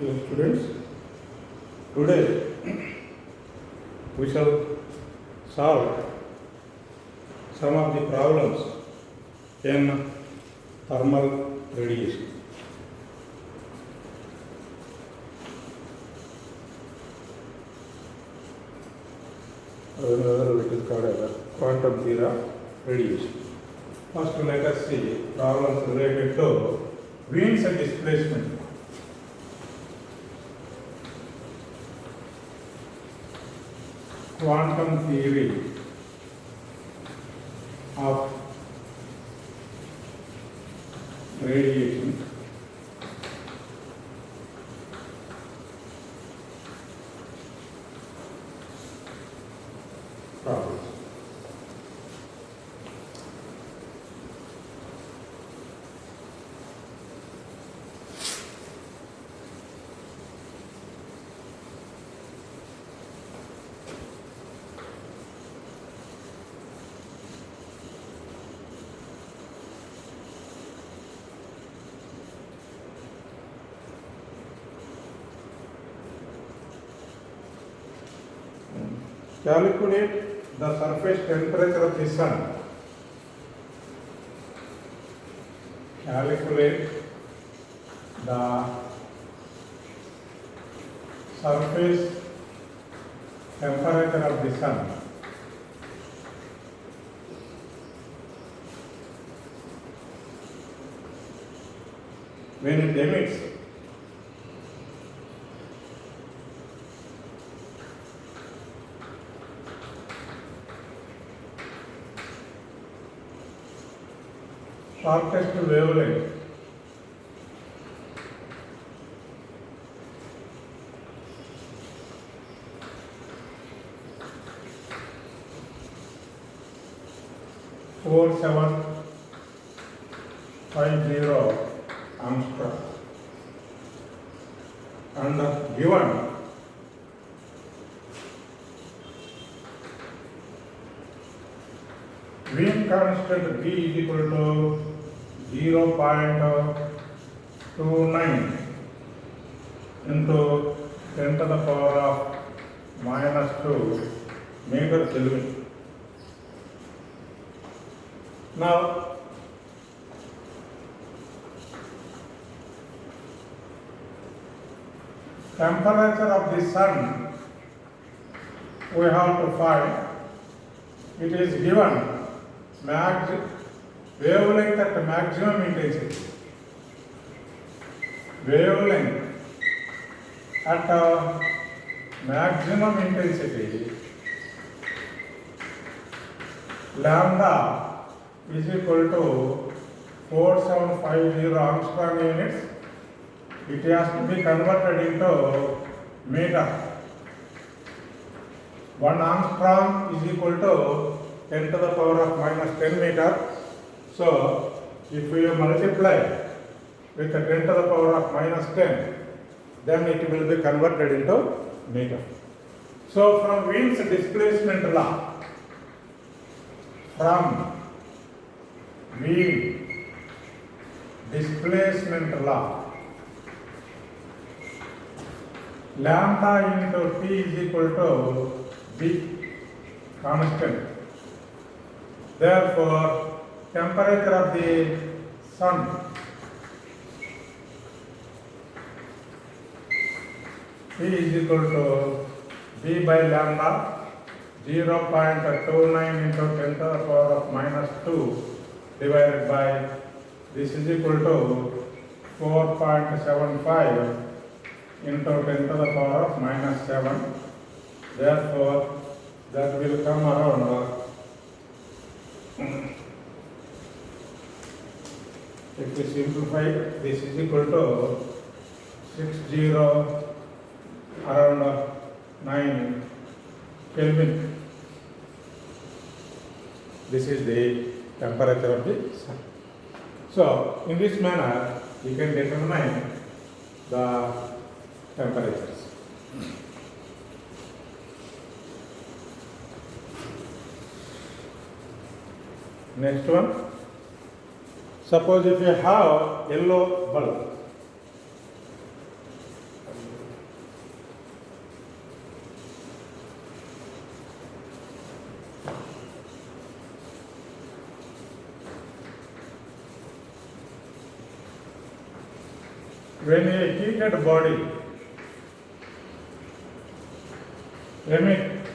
Dear students, today we shall solve some of the problems in thermal radiation. Another it is called as quantum theory of radiation. First, let us see problems related to Wien's displacement. Quantum theory of radiation. Problems. Calculate the surface temperature of the sun. Calculate the surface temperature of the sun. When it emits shortest wavelength (4750 angstrom) and given Wien constant B is equal to 0.29 into 10 to the power of minus 2 meter Kelvin. Now, temperature of the sun we have to find. It is given wavelength at maximum intensity. Wavelength at maximum intensity, lambda is equal to 4750 angstrom units. It has to be converted into meter. 1 angstrom is equal to 10 to the power of minus 10 meter. So, if we multiply with 10 to the power of minus 10, then it will be converted into meter. So, from Wien's displacement law, lambda into T is equal to B, constant. Therefore, temperature of the sun T is equal to B by lambda 0.29 into 10 to the power of minus 2 divided by this is equal to 4.75 into 10 to the power of minus 7. Therefore, that will come around if we simplify, this is equal to 60 around 9 Kelvin. This is the temperature of the sun. So, in this manner, you can determine the temperatures. Next one. Suppose if you have yellow bulb, when a heated body emit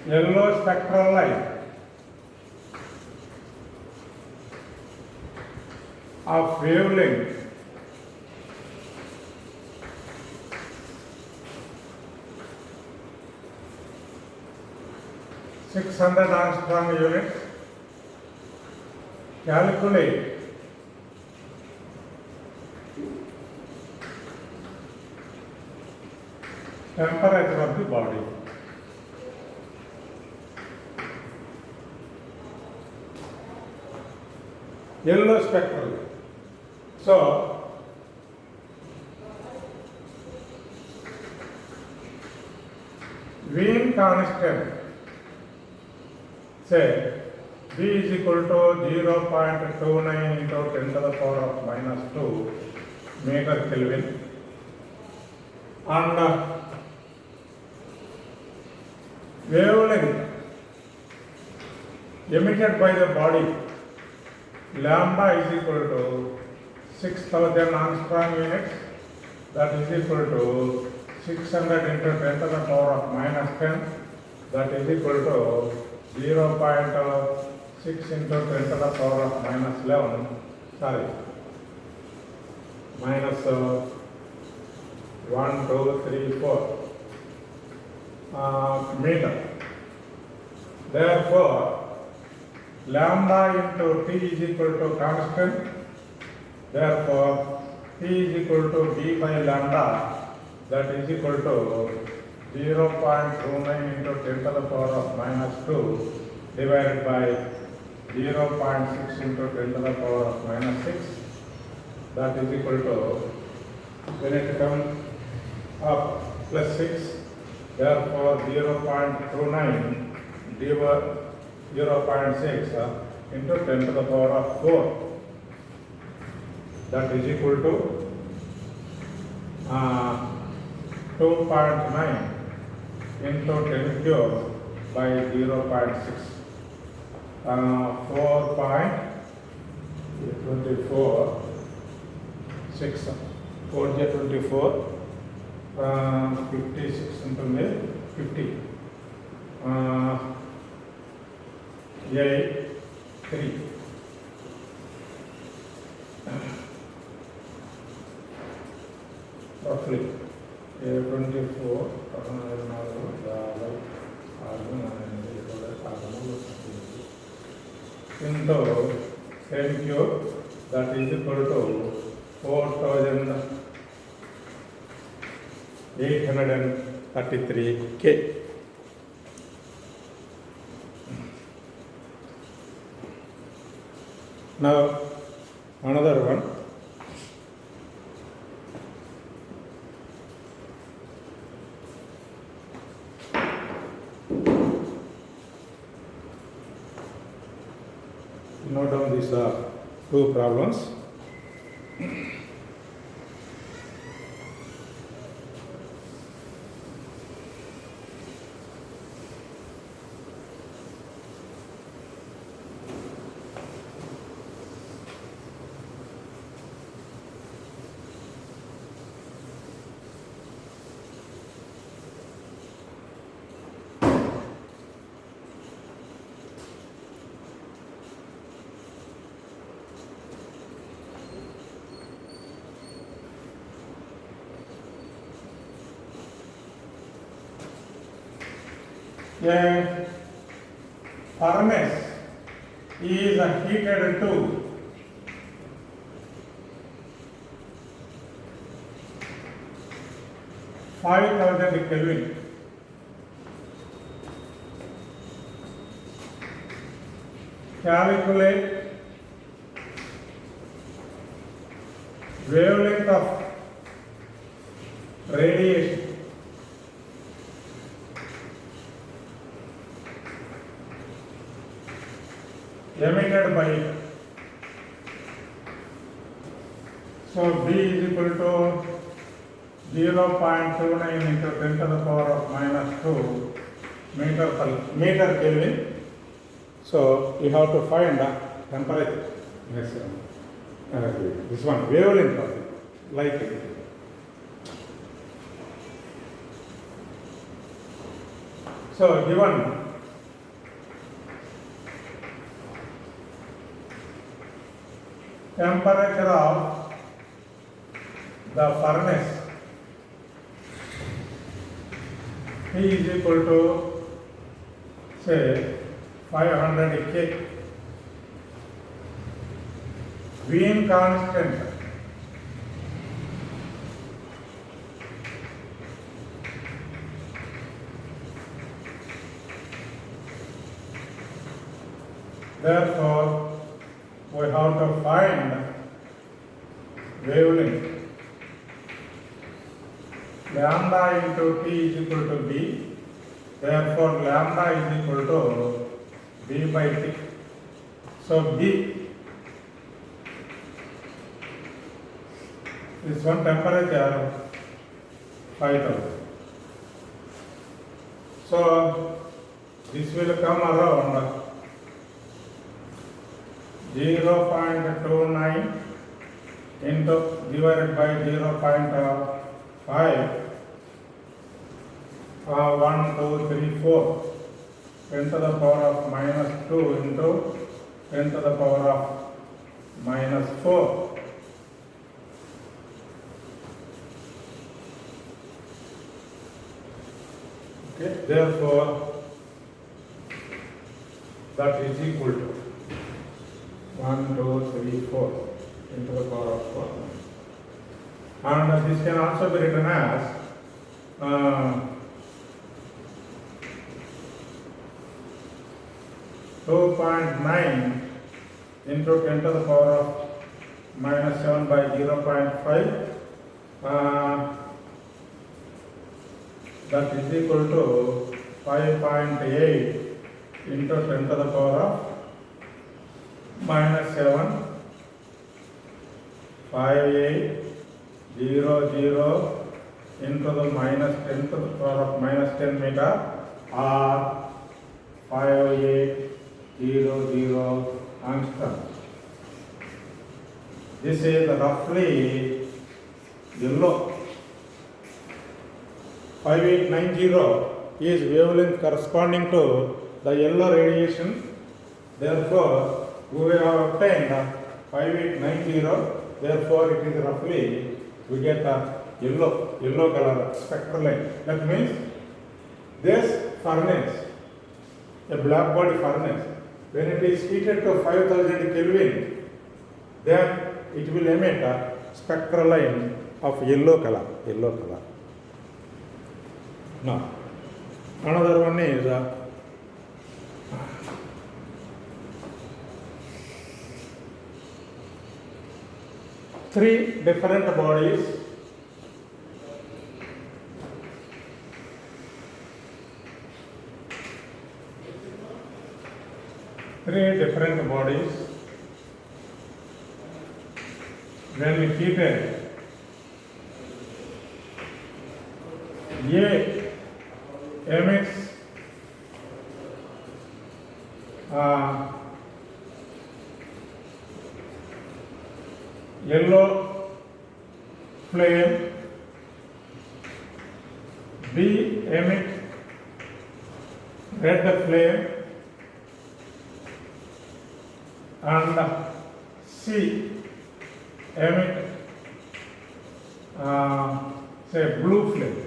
yellow spectral light of wavelength 600 Armstrong units, calculate temperature of the body. Yellow spectral. So, Wien constant, say B is equal to 0.29 into 10 to the power of minus 2 meter Kelvin, and wavelength emitted by the body lambda is equal to 6000 Armstrong units, that is equal to 600 into 10 to the power of minus 10, that is equal to 0.6 into 10 to the power of minus 11, minus 1, 2, 3, 4 meter. Therefore, lambda into T is equal to constant. Therefore, T is equal to B by lambda, that is equal to 0.29 into 10 to the power of minus 2 divided by 0.6 into 10 to the power of minus 6, that is equal to, when it comes up, plus 6, therefore 0.29 divided 0.6 into 10 to the power of 4, that is equal to 2.9 into 10 cube by 0.6, 4.24, 6, 4 24, 56 into 50, 8, 3. Roughly 24 into 10 cube, that is equal to 4833 K. Now another one. Note down these two problems. A furnace is heated to 5000 Kelvin. Calculate wavelength of radiation emitted by it. So B is equal to 0.29 into 10 to the power of minus 2 meter Kelvin. So you have to find the temperature. Yes, this one wavelength of it, like it. So given temperature of the furnace P is equal to say 500 K. Wien constant therefore we have to find wavelength lambda into T is equal to B, therefore lambda is equal to B by T. So B is one temperature 5000. So this will come around 0.29 into divided by 0.5. 1, 2, 3, 4, 10 to the power of minus 2 into 10 to the power of minus 4. Okay, therefore, that is equal to 1, 2, 3, 4 into the power of 4. And this can also be written as 2.9 into 10 to the power of minus 7 by 0.5. That is equal to 5.8 into 10 to the power of minus 7, 5800 into the minus 10 to the power of minus 10 meter, or 5800 angstrom. This is roughly yellow. 5890 is wavelength corresponding to the yellow radiation. Therefore, we have obtained 5890. Therefore, it is roughly we get a yellow color spectral line. That means this furnace, a black body furnace, when it is heated to 5000 Kelvin, then it will emit a spectral line of yellow color. Now, another one is three different bodies when heated. A emits yellow flame, B emits red flame, and C emit say blue flame.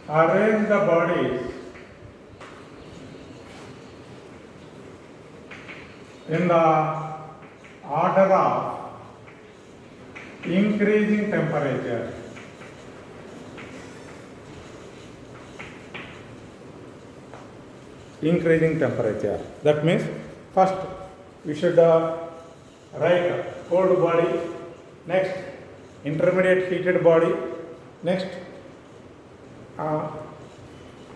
Arrange the bodies in the order of increasing temperature. That means first we should write cold body, next intermediate heated body, next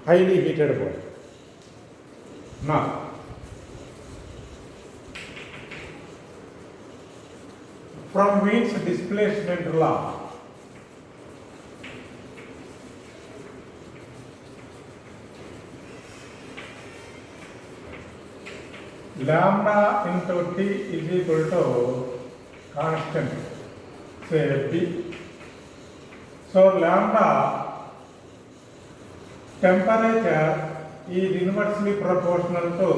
highly heated body. Now, from Wien's displacement law, lambda into T is equal to constant, say B. So lambda temperature is inversely proportional to,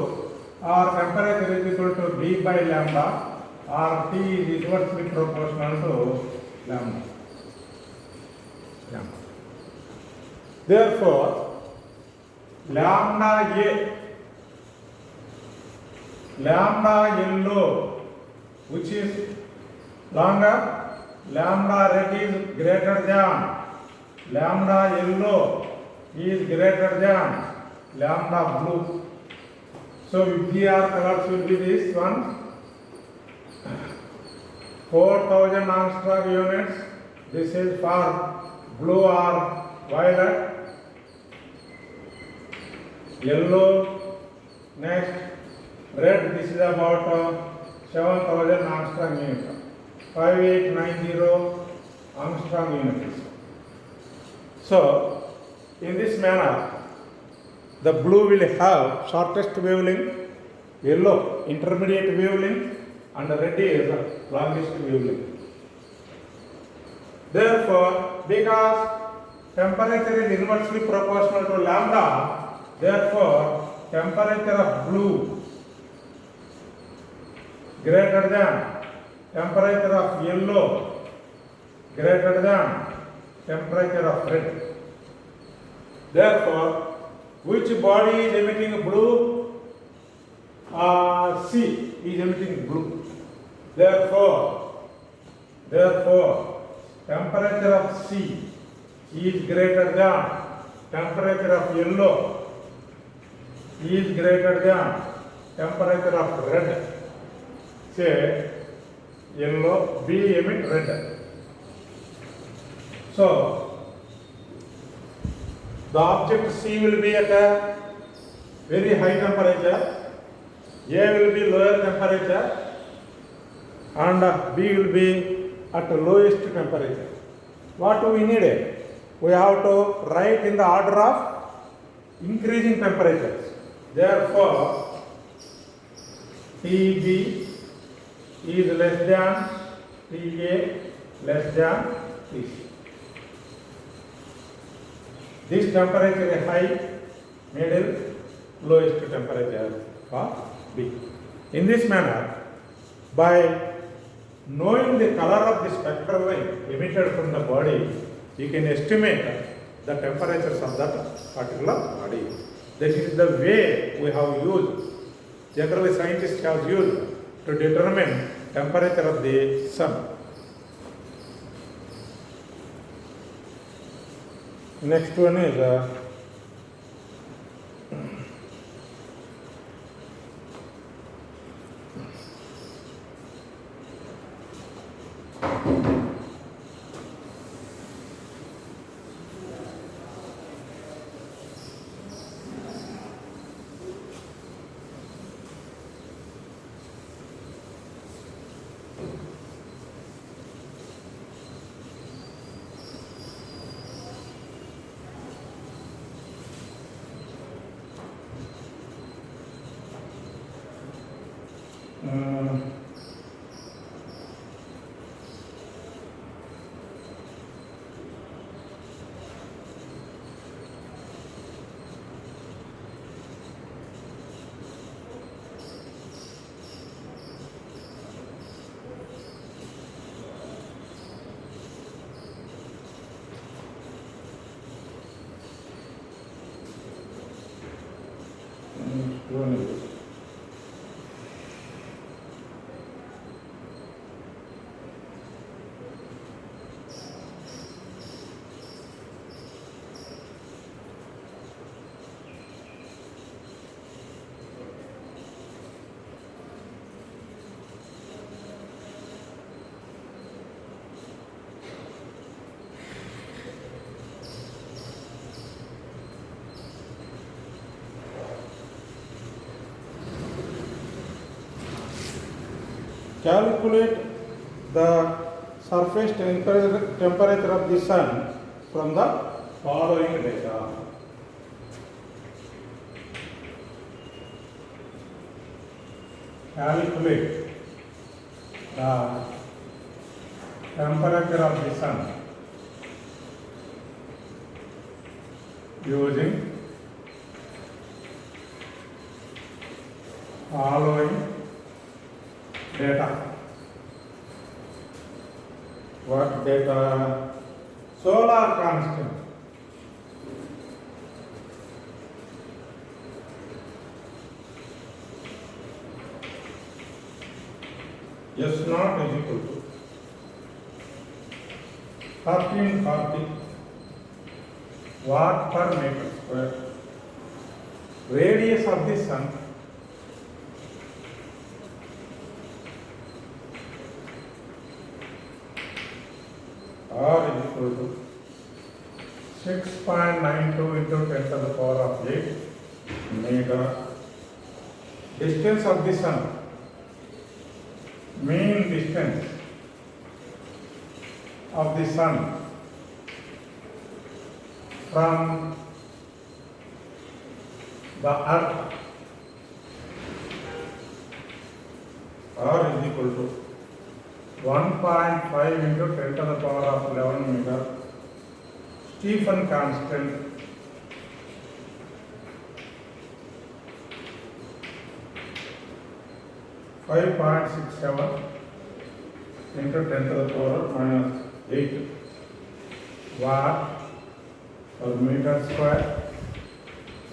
or temperature is equal to B by lambda, or T is inversely proportional to lambda. Therefore, lambda yellow, which is longer, lambda red is greater than, lambda yellow is greater than lambda blue. So VGR colors will be this one, 4000 Armstrong units. This is for blue or violet. Yellow, next red, this is about 7000 Armstrong units, 5890 Armstrong units. So in this manner, the blue will have shortest wavelength, yellow intermediate wavelength, and red is longest wavelength. Therefore, because temperature is inversely proportional to lambda, therefore temperature of blue greater than temperature of yellow greater than temperature of red. Therefore, which body is emitting blue? C is emitting blue. Therefore, temperature of C is greater than temperature of yellow is greater than temperature of red. Say yellow, B emit red. So the object C will be at a very high temperature, A will be lower temperature, and B will be at the lowest temperature. What do we need? We have to write in the order of increasing temperatures. Therefore, TB is less than TA less than TC. This temperature is high, middle, lowest temperature for B. In this manner, by knowing the color of the spectral line emitted from the body, you can estimate the temperatures of that particular body. That is the way we have used, generally scientists have used to determine temperature of the sun. Next one is calculate the surface temperature of the sun from the following data. calculate the temperature of the sun using following data. What data? Solar constant. S naught is equal to 1340 watt per meter square. Radius of the sun R is equal to 6.92 into 10 to the power of 8 meter. Distance of the sun, mean distance of the sun from the earth R is equal to 1.5 into 10 to the power of 11 meter. Stephen constant (5.67) into 10 to the power of minus 8 watt per meter square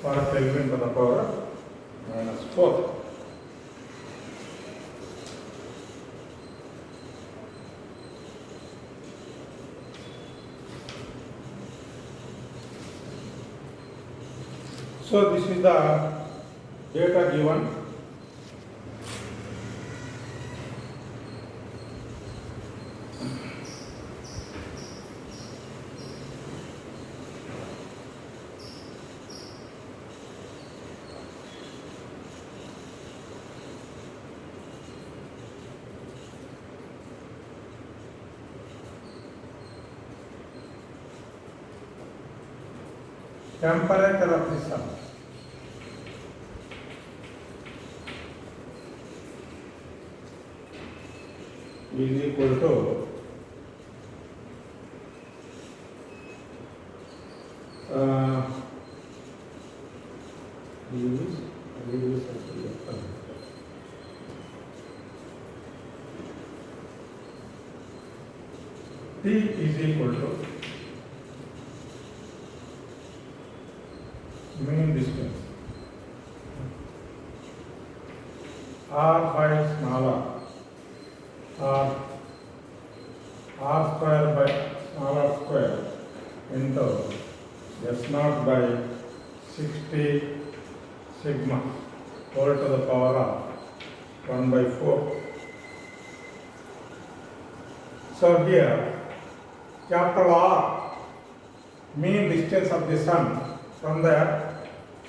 per Kelvin to the power of minus 4. So this is the data given. Temperature of the sun. Is equal to T is equal to mean distance R by smaller R square by smaller square into S naught by 60 sigma whole to the power of 1 by 4. So here capital R, mean distance of the sun from the earth.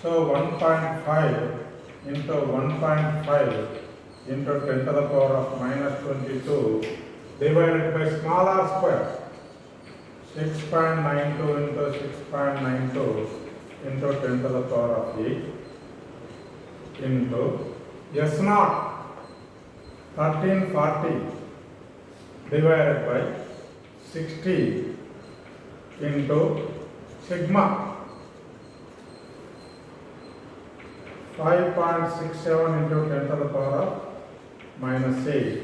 So 1.5 into 1.5 into 10 to the power of minus 22 divided by small r square. 6.92 into 6.92 into 10 to the power of 8 into S naught 1340 divided by 60 into sigma 5.67 into 10 to the power of minus 8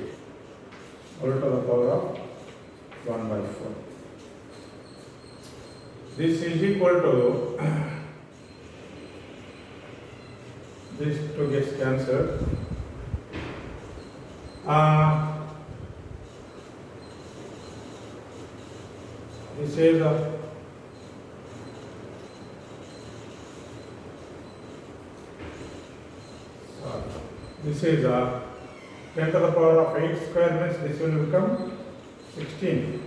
whole to the power of 1 by 4. This is equal to this two gets cancelled. This is this is 10 to the power of 8 square means this will become 16.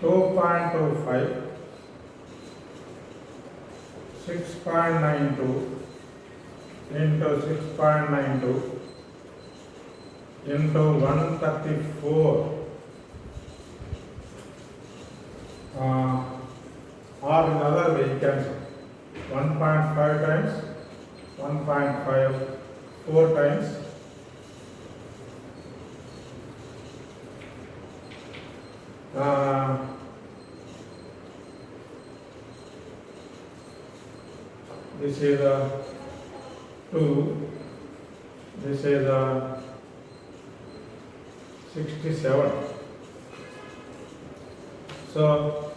2.25 6.92 into 6.92 into 134 or in other way you can 1.5 times 1.5 4 times this is 2, this is 67. So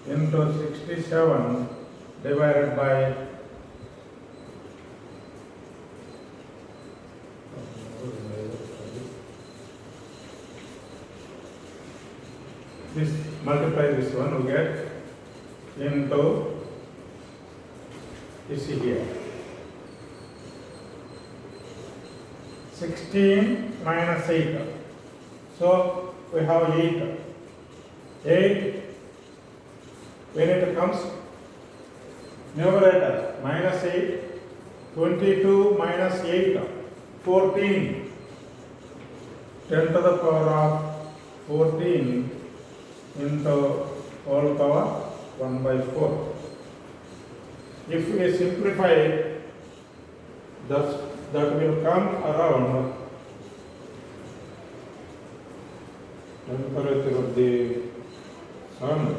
into 67 divided by this, multiply this one, we get into, you see here, 16 minus 8. So we have 8. 8, when it comes numerator, minus 8, 22 minus 8, 14, 10 to the power of 14 into whole power 1 by 4. If we simplify it, that will come around temperature of the sun.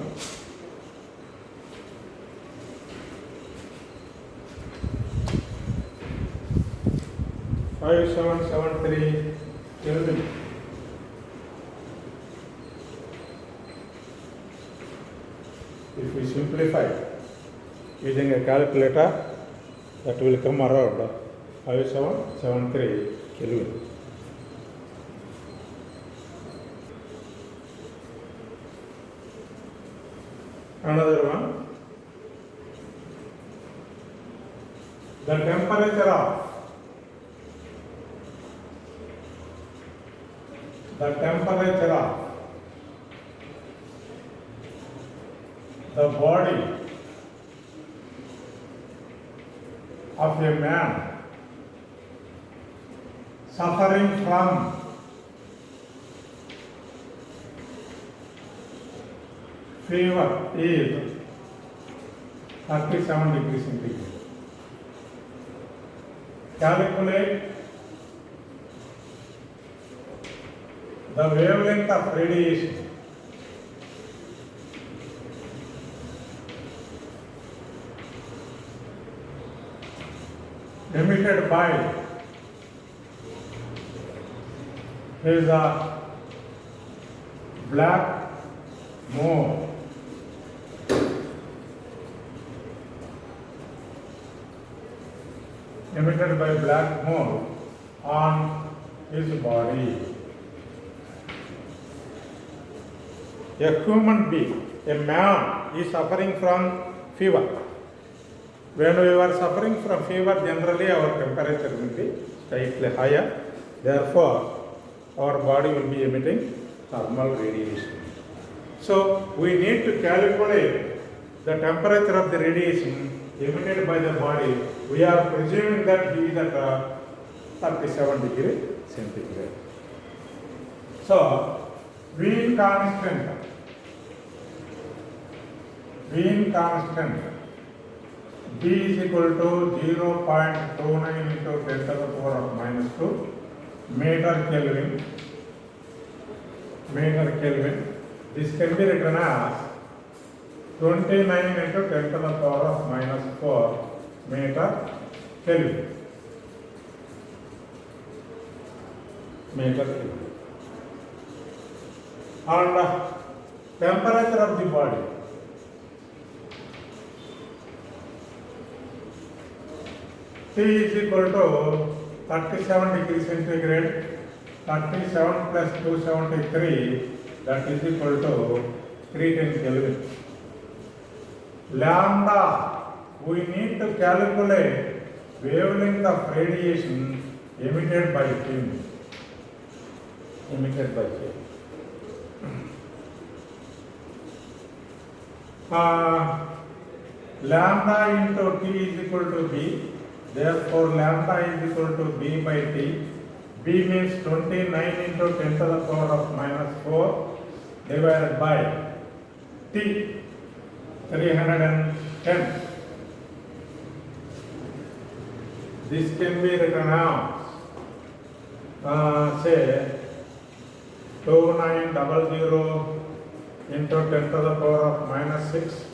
Five 773 Kelvin. If we simplify using a calculator, that will come around 5773 Kelvin. Another one, the temperature of the body of a man suffering from fever is 37 degrees centigrade. Calculate the wavelength of radiation emitted by his black mole on his body. A human being, a man, is suffering from fever. When we are suffering from fever, generally our temperature will be slightly higher. Therefore, our body will be emitting thermal radiation. So, we need to calculate the temperature of the radiation emitted by the body. We are presuming that he is at 37 degrees centigrade. So, Wien constant B is equal to 0.29 into 10 to the power of minus 2 meter Kelvin. This can be written as 29 into 10 to the power of minus 4 meter Kelvin. And temperature of the body. T is equal to 37 degrees centigrade, 37 plus 273, that is equal to 310 Kelvin. Lambda, we need to calculate wavelength of radiation emitted by him. Lambda into T is equal to B. Therefore, lambda is equal to B by T. B means 29 into 10 to the power of minus 4 divided by T. 310. This can be written as say 2900 into 10 to the power of minus 6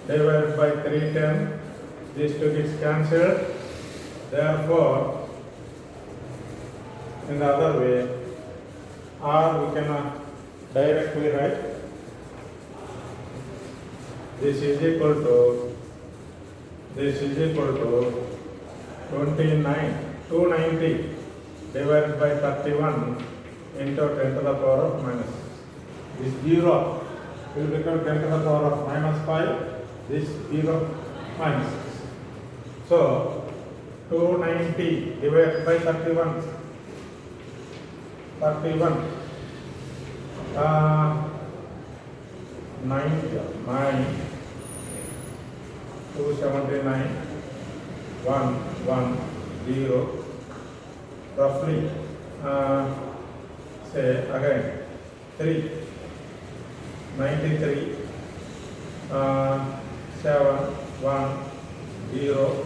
divided by 310. These two gets cancelled. Therefore, in the other way, or we can directly write this is equal to 290 divided by 31 into 10 to the power of minus 6. This 0 will become 10 to the power of minus 5. This 0 minus 6. So 290 divided by 31. 279 110 roughly say again 393 710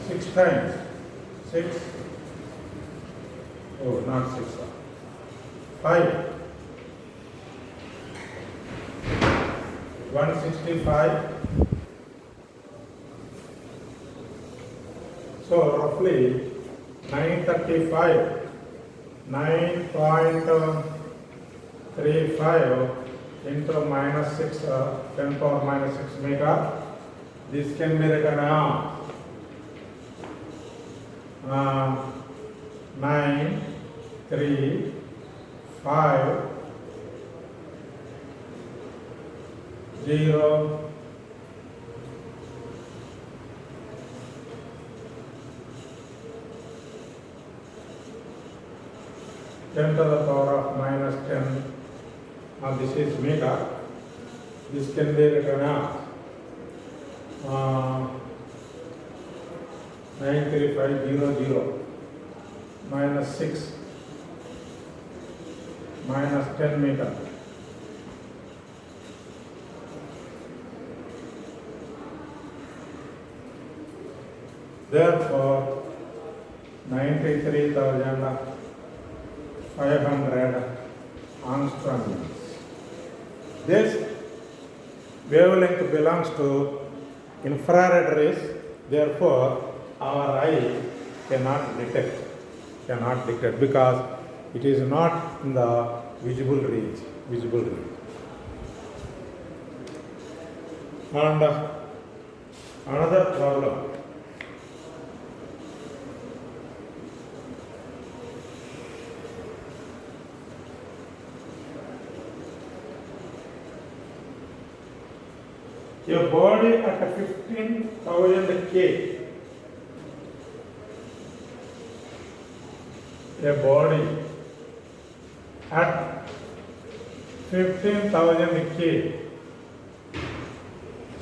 6 times 6 oh not 6 5 165. So roughly 935 9.35 into minus 6 10 power minus 6 meter. This can be written as 9 3 5 0 10 to the power of minus 10. Now this is meter. This can be written as 93500 minus 6 minus 10 meter. Therefore, 93,500 angstroms. This wavelength belongs to infrared rays. Therefore, our eye cannot detect because it is not in the visible range. And another problem. A body at 15,000 K. A body at 15,000 K.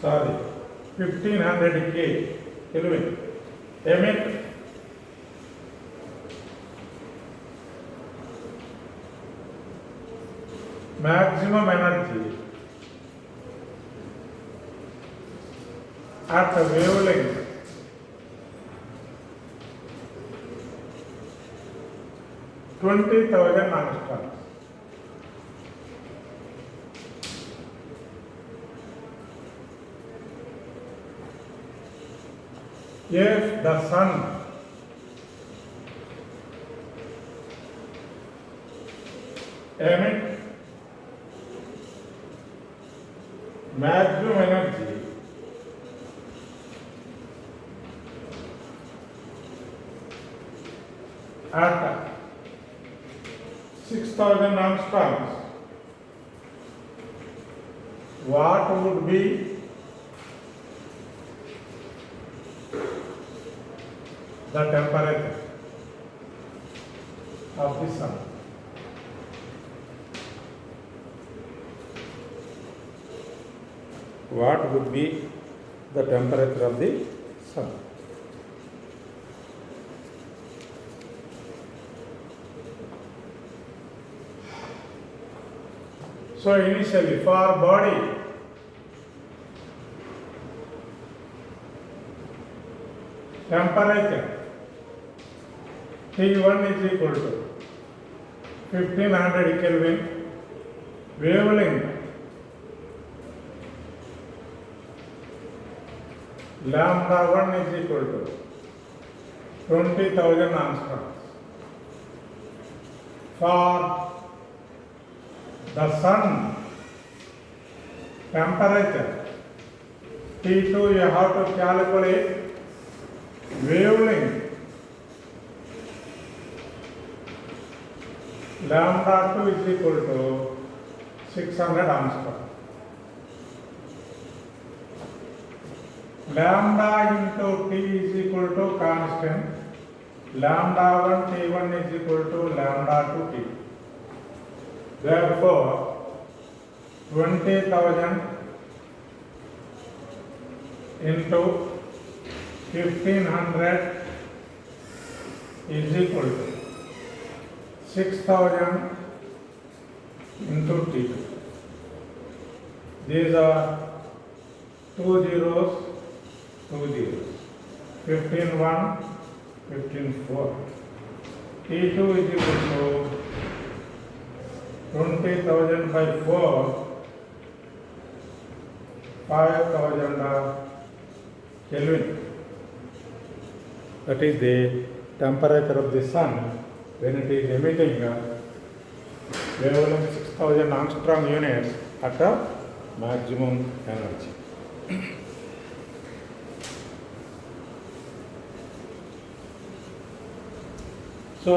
Sorry, 1500 K Kelvin. Emit maximum energy at a wavelength (20,000 angstroms). If the sun emits maximum energy at 6,000 angstroms, what would be the temperature of the sun? What would be the temperature of the sun? So initially for body temperature T1 is equal to 1500 Kelvin, wavelength lambda 1 is equal to 20,000 angstroms. For the sun temperature T2, you have to calculate wavelength lambda 2 is equal to 600 angstrom. Lambda into T is equal to constant. Lambda 1 T1 is equal to lambda 2 T. Therefore, 20,000 into 1500 is equal to 6,000 into T. These are 2 zeros, 2 zeros. 15 1, 15 4. T2 is equal to 20,000 by 4, 5,000 Kelvin. That is the temperature of the sun when it is emitting wavelength 6,000 angstrom units at the maximum energy. So,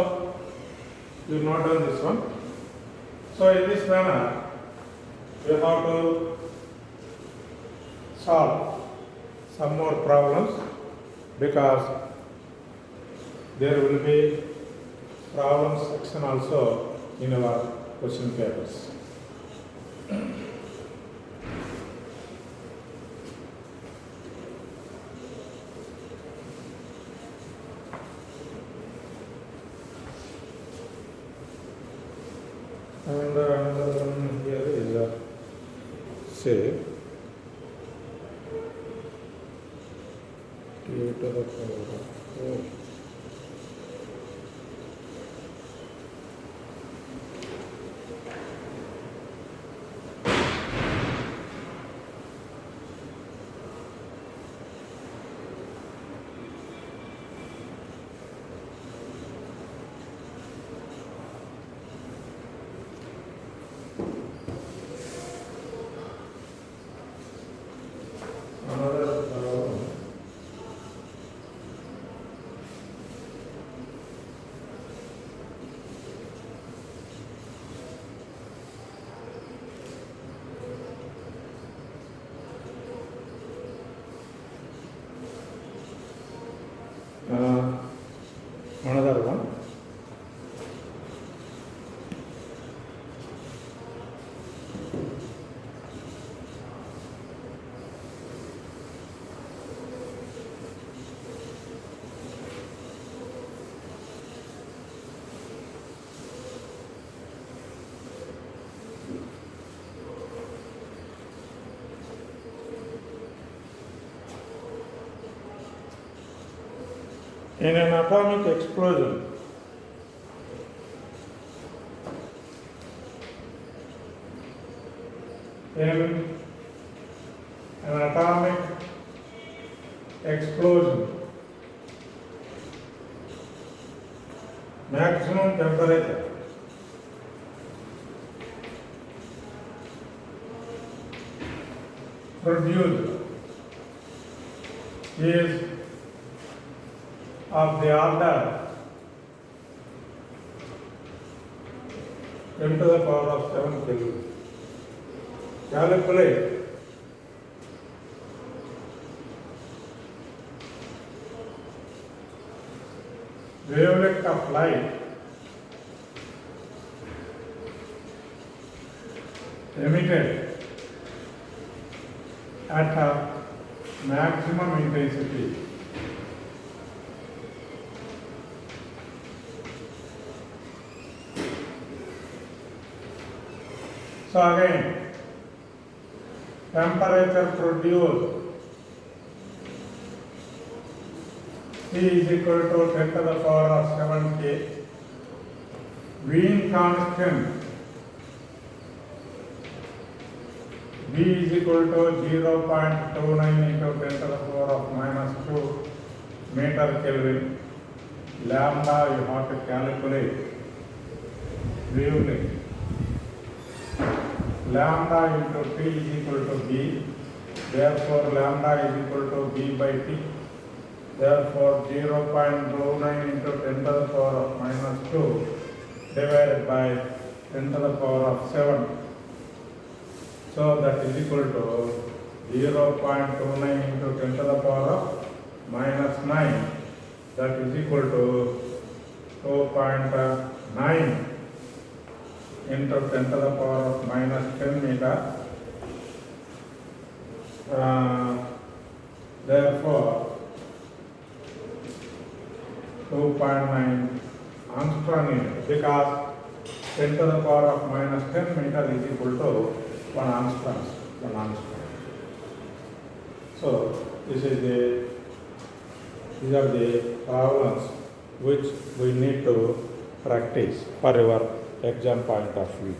you note down this one. So, in this manner, you have to solve some more problems because there will be problem section also in our question papers. And another one here is say T to the power of 4. Another problem. Another one. In an atomic explosion, in an atomic explosion, maximum temperature produced is of the order 10 to the power of 7 Kelvin. Calculate wavelength of light emitted at a maximum intensity. So again, temperature produced C is equal to 10 to the power of 7k. Wien constant V is equal to 0.29 into 10 to the power of minus 2 meter Kelvin. Lambda you have to calculate. Wavelength. Lambda into T is equal to B. Therefore, lambda is equal to B by T. Therefore, 0.29 into 10 to the power of minus 2 divided by 10 to the power of 7. So that is equal to 0.29 into 10 to the power of minus 9. That is equal to 2.9 into 10 to the power of minus 10 meter. Therefore, 2.9 Armstrong unit, because 10 to the power of minus 10 meter is equal to 1 Armstrong. So these are the problems which we need to practice for your exam point of view.